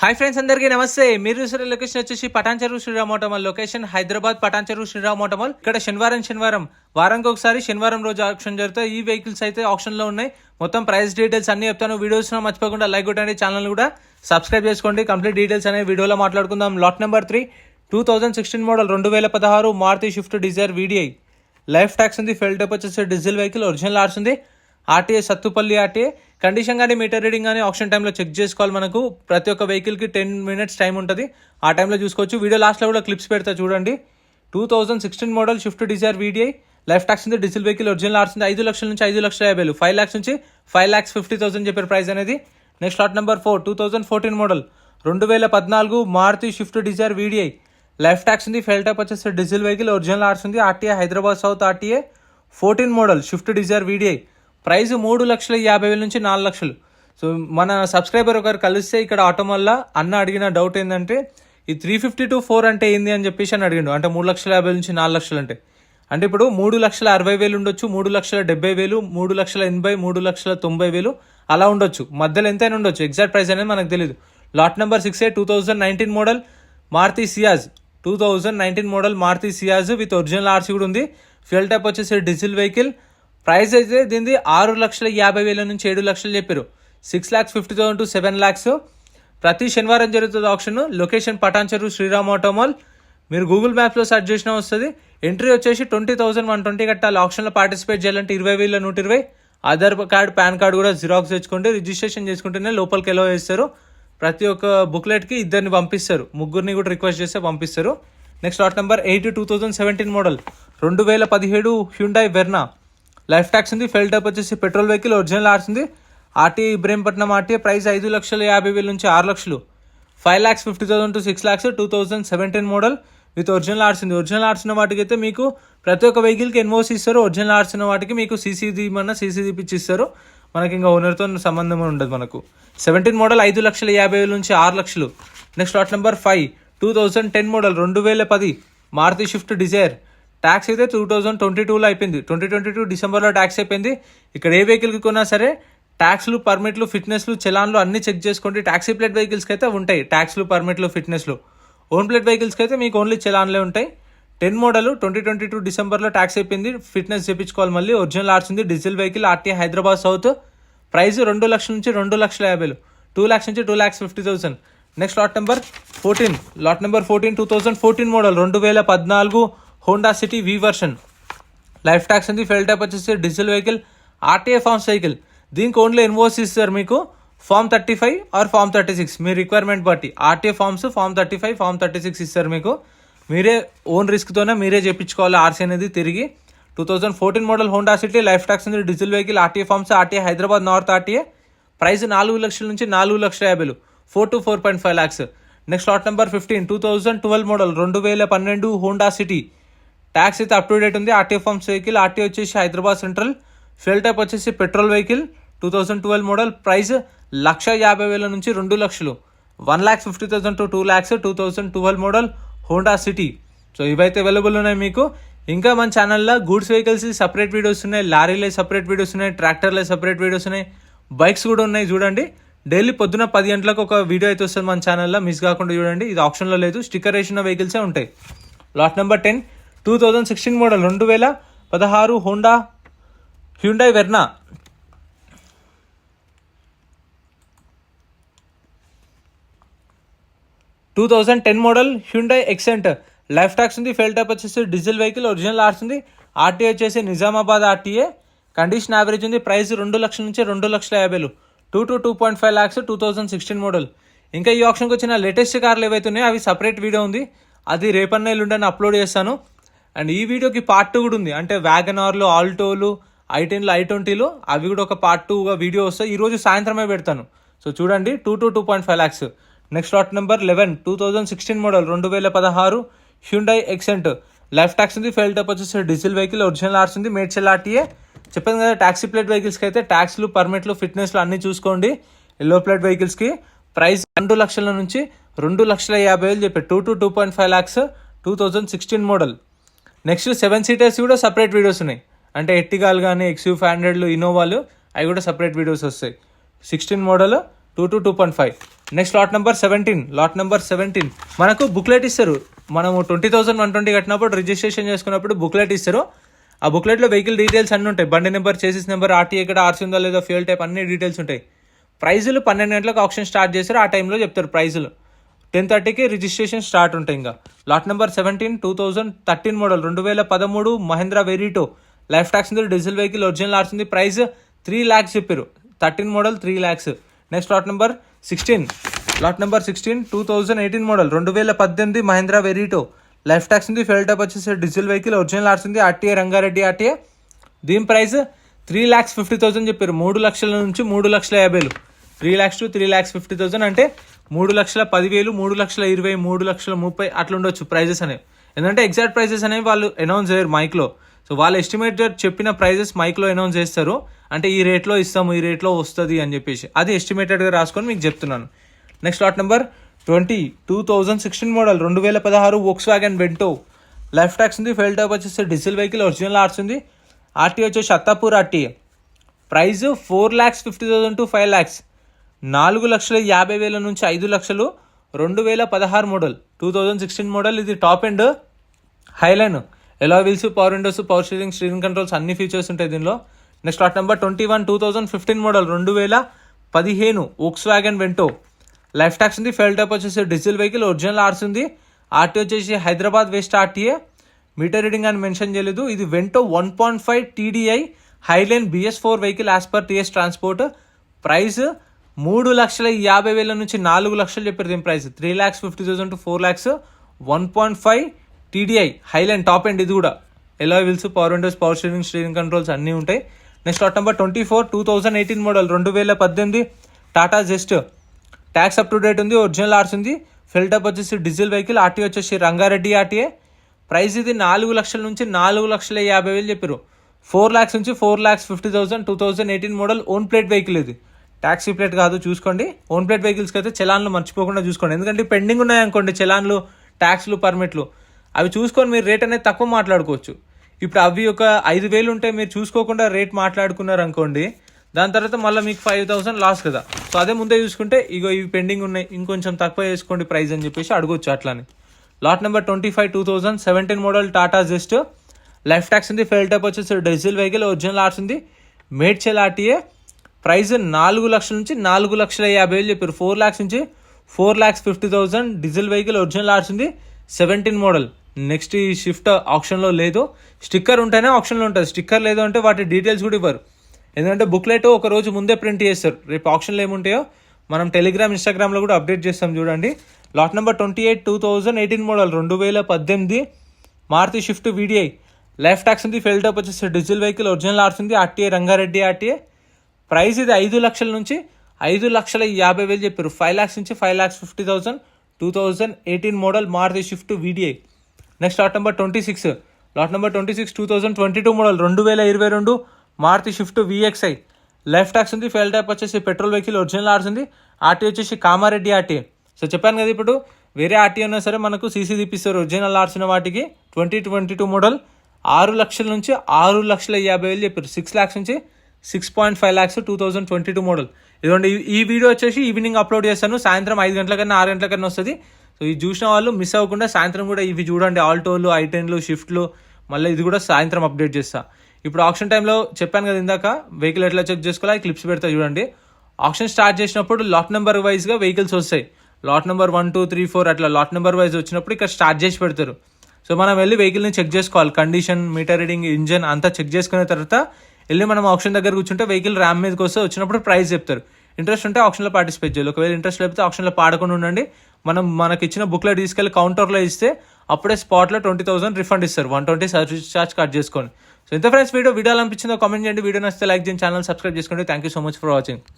Hi friends, అందరికీ నమస్తే. మీరు చూసిన లొకేషన్ వచ్చేసి పటాన్ చెరువు శ్రీరామ్ ఆటోమాల్ లొకేషన్ హైదరాబాద్ పటాన్ చెరువు శ్రీరామ్ ఆటోమాల్. ఇక్కడ శనివారం వారానికి ఒకసారి శనివారం రోజు ఆప్షన్ జరుగుతాయి. ఈ వెహికల్స్ అయితే ఆప్షన్ లో ఉన్నాయి. మొత్తం ప్రైస్ డీటెయిల్స్ అన్ని చెప్తాను. వీడియోస్ మర్చిపోకుండా లైక్ కొట్టండి, ఛానల్ కూడా సబ్స్క్రైబ్ చేసుకోండి. కంప్లీట్ డీటెయిల్స్ అనే వీడియోలో మాట్లాడుకుందాం. Lot number 3 2016 model 2016 Maruti Swift Dzire VDI. Life tax ఉంది, ఫెల్ టైప్ వచ్చేసి డీజిల్ వెహికల్, ఒరిజినల్ ఆర్స్ ఉంది. RTA Sathupalli RTA. కండిషన్ కానీ మీటర్ రీడింగ్ కానీ ఆప్షన్ టైంలో చెక్ చేసుకోవాలి. మనకు ప్రతి ఒక్క వెహికల్కి 10 minutes టైం ఉంటుంది. ఆ టైంలో చూసుకోవచ్చు. వీడియో లాస్ట్లో కూడా క్లిప్స్ పెడతా చూడండి. 2016 model Swift Dzire VDI. Life tax ఉంది, డీజిల్ వెహికల్, ఒరిజినల్ ఆర్స్ ఉంది. 5 లక్షల నుంచి 5,50,000, 5 lakhs నుంచి 5,50,000 చెప్పారు ప్రైస్ అనేది. Next lot number 4 2014 model 2014 Maruti Swift Dzire VDI. Life tax ఉంది, ఫెల్ టైప్ వచ్చేసి డీజిల్ వెహికల్, ఒరిజినల్ ఆర్స్ ఉంది. RTA Hyderabad south RTA. 14 model Swift Dzire VDI. Price 3,50,000 నుంచి 4 లక్షలు. సో మన సబ్స్క్రైబర్ ఒకరు కలిస్తే ఇక్కడ ఆటోమాల్లో అన్న అడిగిన డౌట్ ఏంటంటే ఈ 350 to 4 అంటే ఏంది అని చెప్పేసి అని అడిగిండు. అంటే 3,50,000 నుంచి 4 లక్షలు అంటే ఇప్పుడు 3,60,000 ఉండొచ్చు, 3,70,000, 3,80,000, 3,90,000 అలా ఉండొచ్చు. మధ్యలో ఎంతైనా ఉండొచ్చు. ఎగ్జాక్ట్ ప్రైస్ అనేది మనకు తెలియదు. Lot number 6 2019 model Maruti Ciaz. 2019 model Maruti Ciaz with original RC కూడా ఉంది. ఫ్యూయల్ టైప్ వచ్చేసి డీజిల్ వెహికల్. ప్రైస్ అయితే దీనిది 6,50,000 నుంచి 7 లక్షలు చెప్పారు. 6,50,000 to 7 lakhs. ప్రతి శనివారం జరుగుతుంది ఆప్షన్. లొకేషన్ పటాన్ చెరువు శ్రీరామ్ ఆటోమాల్. మీరు గూగుల్ మ్యాప్లో సెర్చ్ చేసినా వస్తుంది. ఎంట్రీ వచ్చేసి 20,120 కట్టాలి. ఆప్షన్లో పార్టిసిపేట్ చేయాలంటే 20,000 120. ఆధార్ కార్డ్, పాన్ కార్డు కూడా జిరాక్స్ తెచ్చుకుంటే రిజిస్ట్రేషన్ చేసుకుంటేనే లోపలికి ఎలా వేస్తారు. ప్రతి ఒక్క బుక్లెట్కి 2 పంపిస్తారు. 3 కూడా రిక్వెస్ట్ చేస్తే పంపిస్తారు. Next lot number 8 2017 model 2017 Hyundai Verna. Life tax ఉంది, ఫెల్ టైప్ వచ్చేసి పెట్రోల్ వెహికల్, ఒరిజినల్ ఆర్స్ ఉంది. RTA Ibrahimpatnam RTA. ప్రైస్ 5,50,000 నుంచి 6 లక్షలు. 5,50,000 to 6 lakhs. 2017 model with original ఆర్స్ ఉంది. ఒరిజినల్ ఆర్స్ ఉన్న వాటికి అయితే మీకు ప్రతి ఒక్క వెహికల్కి ఎన్ఓసి ఇస్తారు. ఒరిజినల్ ఆర్స్ ఉన్న వాటికి మీకు సీసీ తీయమన్నా సీసీ తీపిచ్చిస్తారు. మనకి ఇంకా ఓనర్తో సంబంధం ఉండదు మనకు. 17 మోడల్ 5,50,000 నుంచి 6 లక్షలు. Next lot number 5 2010 model 2010 Maruti Swift Dzire. Tax అయితే 2022లో అయిపోయింది. 2022 డిసెంబర్లో ట్యాక్స్ అయిపోయింది. ఇక్కడ ఏ వెహికల్కి కొన్నా సరే ట్యాక్స్లు, పర్మిట్లు, ఫిట్నెస్లు, చలాన్లు అన్నీ చెక్ చేసుకోండి. ట్యాక్సీ ప్లేట్ వెహికల్స్కి అయితే ఉంటాయి ట్యాక్స్లు, పర్మిట్లు, ఫిట్నెస్లు. ఓన్ ప్లేట్ వెహికల్స్కి అయితే మీకు ఓన్లీ చలాన్లే ఉంటాయి. 10 మోడల్ 2022 డిసెంబర్లో ట్యాక్స్ అయిపోయింది. ఫిట్నెస్ చేయించుకోవాలి మళ్ళీ. ఒరిజినల్ ఆర్స్ ఉంది, diesel vehicle, RTA Hyderabad south. Price 2 లక్షల నుంచి 2,50,000, 2 lakhs నుంచి 2,50,000. Next lot number 14 2014 model 2014 Honda City V version. Life tax ఉంది, ఫెల్ టైప్ వచ్చేసి diesel vehicle, RTA forms vehicle. దీనికి ఓన్లీ ఎన్ఓసి ఇస్తారు మీకు. ఫామ్ 35 ఆర్ ఫామ్ 36 మీ రిక్వైర్మెంట్ బట్టి. ఆర్టీఏ ఫార్మ్స్ ఫామ్ 35, ఫామ్ 36 ఇస్తారు మీకు. మీరే ఓన్ రిస్క్తోనే మీరే చేయించుకోవాలి ఆర్సీ అనేది తిరిగి. 2014 model Honda City. Life tax ఉంది, diesel vehicle, RTA forms, RTA Hyderabad north RTA. Price 4 లక్షల నుంచి 4,50,000, 4 to 4.5 lakhs. Next lot number 15 2012 model 2012 Honda City. Tax అయితే అప్ టు డేట్ ఉంది. ఆర్టీఏ ఫార్మ్స్ వెహికల్, ఆర్టీఏ వచ్చేసి హైదరాబాద్ సెంట్రల్. ఫ్యూయల్ టైప్ వచ్చేసి petrol vehicle. 2012 model. Price 1,50,000 నుంచి 2 లక్షలు, 1,50,000 to 2 lakhs. 2012 model Honda City. So ఇవైతే available ఉన్నాయి మీకు. ఇంకా మన ఛానల్లో గూడ్స్ వెహికల్స్ సపరేట్ వీడియోస్ ఉన్నాయి, లారీలే సపరేట్ వీడియోస్ ఉన్నాయి, ట్రాక్టర్లే సపరేట్ వీడియోస్ ఉన్నాయి, బైక్స్ కూడా ఉన్నాయి. చూడండి, డైలీ పొద్దున 10 గంటలకు ఒక వీడియో అయితే వస్తుంది మన ఛానల్లో. మిస్ కాకుండా చూడండి. ఇది ఆప్షన్లో లేదు, స్టిక్కర్ వేసిన వెహికల్సే ఉంటాయి. Lot number 10 2016 model 2016 Honda Hyundai Verna. Model Hyundai Xcent. Life tax ఉంది, ఫెల్ టైప్ వచ్చేసి డీజిల్ వెహికల్, ఒరిజినల్ ఆర్స్ ఉంది. ఆర్టీఏ వచ్చేసి నిజామాబాద్ ఆర్టీఏ. కండిషన్ యావరేజ్ ఉంది. ప్రైస్ 2 లక్షల నుంచి 2,50,000, 2 to 2.5 lakhs. 2016 మోడల్. ఇంకా ఈ ఆప్షన్కి వచ్చిన లేటెస్ట్ కార్లు ఏవైతే ఉన్నాయో అవి సపరేట్ వీడియో ఉంది. అది రేపన్న ఎల్లుండని అప్లోడ్ చేస్తాను. అండ్ ఈ వీడియోకి పార్ట్ 2 కూడా ఉంది. అంటే వ్యాగనార్లు, ఆల్టోలు, i10లు, i20లు అవి కూడా ఒక పార్ట్ 2గా వీడియో వస్తాయి. ఈరోజు సాయంత్రమే పెడతాను. సో చూడండి, 2 to 2.5 lakhs. Next lot number 11 2016 model 2016 Hyundai Xcent. Life tax ఉంది, ఫెల్ టైప్ వచ్చేసి డీజిల్ వెహికల్, ఒరిజినల్ ఆర్స్ ఉంది, మేడ్చల్ ఆర్టీఏ. చెప్పాను కదా, ట్యాక్సీ ప్లేట్ వెహికల్స్కి అయితే ట్యాక్స్లు, పర్మిట్లు, ఫిట్నెస్లు అన్నీ చూసుకోండి. ఎల్లో ప్లేట్ వెహికల్స్కి ప్రైస్ 2 లక్షల నుంచి 2,50,000 చెప్పారు. 2 to 2.5 lakhs. 2016 model. Next 7 seaters కూడా సపరేట్ వీడియోస్ ఉన్నాయి. అంటే ఎట్టిగాలు కానీ XU500లు, ఇన్నోవాలు అవి కూడా సపరేట్ వీడియోస్ వస్తాయి. 16 model 2 to 2.5. Next lot number 17 మనకు బుక్లెట్ ఇస్తారు. మనము 20,120 కట్టినప్పుడు రిజిస్ట్రేషన్ చేసుకున్నప్పుడు బుక్లెట్ ఇస్తారు. ఆ బుక్లెట్లో వెహికల్ డీటెయిల్స్ అన్నీ ఉంటాయి. బండి నెంబర్, చేసిస్ నెంబర్, ఆర్టీ ఎక్కడ ఆర్సీ ఉందా లేదా, ఫ్యూల్ టైప్ అన్ని డీటెయిల్స్ ఉంటాయి. ప్రైజులు 12 గంటలకు ఆప్షన్ స్టార్ట్ చేస్తారు. ఆ టైంలో చెప్తారు ప్రైజులు. 10:30కి రిజిస్ట్రేషన్ స్టార్ట్ ఉంటాయి. ఇంకా lot number 17 2013 model 2013 Mahindra Verito life tax ఉంది, డీజిల్ వెహికల్, ఒరిజినల్ ఆర్స్ ఉంది. ప్రైస్ 3 lakhs చెప్పారు. 13 model 3 lakhs. Next lot number 16 2018 model 2018 Mahindra Verito life tax ఉంది, ఫెయిల్ టైప్ వచ్చేసి డీజిల్ వెహికల్, ఒరిజినల్ ఆర్స్ ఉంది, ఆర్టీఏ రంగారెడ్డి ఆర్టీఏ. దీని ప్రైస్ 3,50,000 చెప్పారు. 3 లక్షల నుంచి 3,50,000. 3 lakhs to 3,50,000 అంటే 3,10,000, 3,20,000, 3,30,000 అట్లా ఉండొచ్చు ప్రైజెస్ అనేవి. ఎందుకంటే ఎగ్జాక్ట్ ప్రైజెస్ అనేవి వాళ్ళు అనౌన్స్ చేయరు మైక్లో. సో వాళ్ళు ఎస్టిమేటెడ్ చెప్పిన ప్రైజెస్ మైక్లో అనౌన్స్ చేస్తారు. అంటే ఈ రేట్లో ఇస్తాము, ఈ రేట్లో వస్తుంది అని చెప్పేసి అది ఎస్టిమేటెడ్గా రాసుకొని మీకు చెప్తున్నాను. Next lot number 2016 model 2016 Volkswagen Vento life tax ఉంది, ఫెయిల్ టైప్ వచ్చేసి డీజిల్ వెహికల్, ఒరిజినల్ ఆర్స్ ఉంది, ఆర్టీఏ వచ్చేసి Attapur RTA. Price 4,50,000 to 5 lakhs. 4,50,000 నుంచి 5 లక్షలు. 2016 మోడల్ 2016 మోడల్. ఇది top and highline. Alloy wheels, power windows, power steering controls అన్ని features ఉంటాయి దీనిలో. Next lot number 21 2015 model 2015 Volkswagen Vento life tax ఉంది, ఫెయిల్ టైప్ వచ్చేసి డీజిల్ వెహికల్, ఒరిజినల్ ఆర్స్ ఉంది, RTA వచ్చేసి Hyderabad west RTA. Meter reading అని mention చేయలేదు. ఇది Vento 1.5 TDI highline BS4 vehicle as per TS transport. Price 3,50,000 నుంచి 4 లక్షలు చెప్పారు. దీని price 3,50,000 to 4 lakhs. 1.5 TDI highline top end. ఇది కూడా ఎలా wheels, power windows, power steering controls అన్నీ ఉంటాయి. Next lot number 24 2018 model 2018 Tata Zest tax up to date ఉంది, ఒరిజినల్ ఆర్స్ ఉంది, ఫెయిల్ టైప్ వచ్చేసి డీజిల్ వెహికల్, ఆర్టీ వచ్చేసి రంగారెడ్డి ఆర్టీఏ. ప్రైస్ ఇది 4 లక్షల నుంచి 4,50,000 చెప్పారు. 4 lakhs నుంచి 4,50,000. 2018 మోడల్ ఓన్ ప్లేట్ వెహికల్. ఇది ట్యాక్సీ ప్లేట్ కాదు, చూసుకోండి. ఓన్ ప్లేట్ వెహికల్స్కి అయితే చలాన్లు మర్చిపోకుండా చూసుకోండి. ఎందుకంటే పెండింగ్ ఉన్నాయనుకోండి చలాన్లు, ట్యాక్స్లు, పర్మిట్లు, అవి చూసుకొని మీరు రేట్ అనేది తక్కువ మాట్లాడుకోవచ్చు. ఇప్పుడు అవి ఒక 5,000 ఉంటే మీరు చూసుకోకుండా రేట్ మాట్లాడుకున్నారు అనుకోండి, దాని తర్వాత మళ్ళీ మీకు 5,000 లాస్ కదా. సో అదే ముందే చూసుకుంటే ఇగో ఇవి పెండింగ్ ఉన్నాయి, ఇంకొంచెం తక్కువ చేసుకోండి ప్రైస్ అని చెప్పేసి అడగొచ్చు అట్లానే. Lot number 25 2017 model Tata Zest life tax ఉంది, ఫెయిల్ టైప్ వచ్చేసి డీజిల్ వెహికల్, ఒరిజినల్ ఆర్స్ ఉంది, మేడ్చల్ ఆర్టీఏ. ప్రైస్ 4 లక్షల నుంచి 4,50,000 చెప్పారు. 4 lakhs నుంచి 4,50,000. డీజిల్ వెహికల్, ఒరిజినల్ ఆర్స్ ఉంది, 17 మోడల్. నెక్స్ట్ ఈ షిఫ్ట్ ఆప్షన్లో లేదు. స్టిక్కర్ ఉంటేనే ఆప్షన్లో ఉంటుంది. స్టిక్కర్ లేదు అంటే వాటి డీటెయిల్స్ కూడా ఇవ్వరు. ఎందుకంటే బుక్లెట్ ఒక రోజు ముందే ప్రింట్ చేస్తారు. రేపు ఆప్షన్లు ఏముంటాయో మనం టెలిగ్రామ్, ఇన్స్టాగ్రామ్లో కూడా అప్డేట్ చేస్తాం చూడండి. Lot number 28 2018 model 2018 Maruti Swift VDI life tax ఉంది, ఫెయిల్ టైప్ వచ్చేసి డీజిల్ వెహికల్, ఒరిజినల్ ఆర్స్ ఉంది, ఆర్టీఏ రంగారెడ్డి ఆర్టీఏ. ప్రైస్ ఇది 5 లక్షల నుంచి 5,50,000 చెప్పారు. 5 lakhs నుంచి 5,50,000. 2018 model Maruti Swift VDI. Next lot number 26 2022 model 2022 Maruti Swift VXI life tax ఉంది, ఫెయిల్ టైప్ వచ్చేసి పెట్రోల్ వెహికల్, ఒరిజినల్ ఆర్స్ ఉంది, ఆర్టీ వచ్చేసి కామారెడ్డి ఆర్టీ. సో చెప్పాను కదా, ఇప్పుడు వేరే ఆర్టీ ఉన్నా సరే మనకు సీసీ తీపిస్తారు ఒరిజినల్ ఆర్స్ ఉన్న వాటికి. 2022 మోడల్ 6 లక్షల నుంచి 6,50,000 చెప్పారు. 6 lakhs నుంచి 6.5 lakhs. 2022 మోడల్. ఇదిగోండి ఈ వీడియో వచ్చేసి ఈవినింగ్ అప్లోడ్ చేస్తాను. సాయంత్రం 5 గంటలకన్నా 6 గంటలకన్నా వస్తుంది. సో ఇది చూసిన వాళ్ళు మిస్ అవ్వకుండా సాయంత్రం కూడా ఇవి చూడండి. ఆల్టోలు, I10లు, షిఫ్ట్లు, మళ్ళీ ఇది కూడా సాయంత్రం అప్డేట్ చేస్తా. ఇప్పుడు ఆప్షన్ టైంలో చెప్పాను కదా ఇందాక, వెహికల్ ఎట్లా చెక్ చేసుకోవాలి, క్లిప్స్ పెడతా చూడండి. ఆప్షన్ స్టార్ట్ చేసినప్పుడు లాట్ నెంబర్ వైజ్గా వెహికల్స్ వస్తాయి. లాట్ నెంబర్ 1 2 3 4 అట్లా లాట్ నెంబర్ వైజ్ వచ్చినప్పుడు ఇక్కడ స్టార్ట్ చేసి పెడతారు. సో మనం వెళ్ళి వెహికల్ని చెక్ చేసుకోవాలి. కండిషన్, మీటర్ రీడింగ్, ఇంజన్ అంతా చెక్ చేసుకున్న తర్వాత వెళ్ళి మనం ఆప్షన్ దగ్గర కూర్చుంటే వెహికల్ ర్యామ్ మీదకి వస్తే వచ్చినప్పుడు ప్రైస్ చెప్తారు. ఇంట్రెస్ట్ ఉంటే ఆప్షన్లో పార్టిసిపేట్ చేయాలి. ఒకవేళ ఇంట్రెస్ట్ లేకపోతే ఆప్షన్లో పాడకుండా ఉండండి. మనకి ఇచ్చిన బుక్లో తీసుకెళ్ళి కౌంటర్లో ఇస్తే అప్పుడే స్పాట్లో 20,000 రిఫండ్ ఇస్తారు. 120 సర్వీస్ ఛార్జ్ కట్ చేసుకోండి. సో ఇంత ఫ్రెండ్స్ వీడియో అనిపించిందో కామెంట్ చేయండి. వీడియో నచ్చితే లైక్ చేయండి, ఛానల్ సబ్స్క్రైబ్ చేసుకోండి. Thank you so much for watching.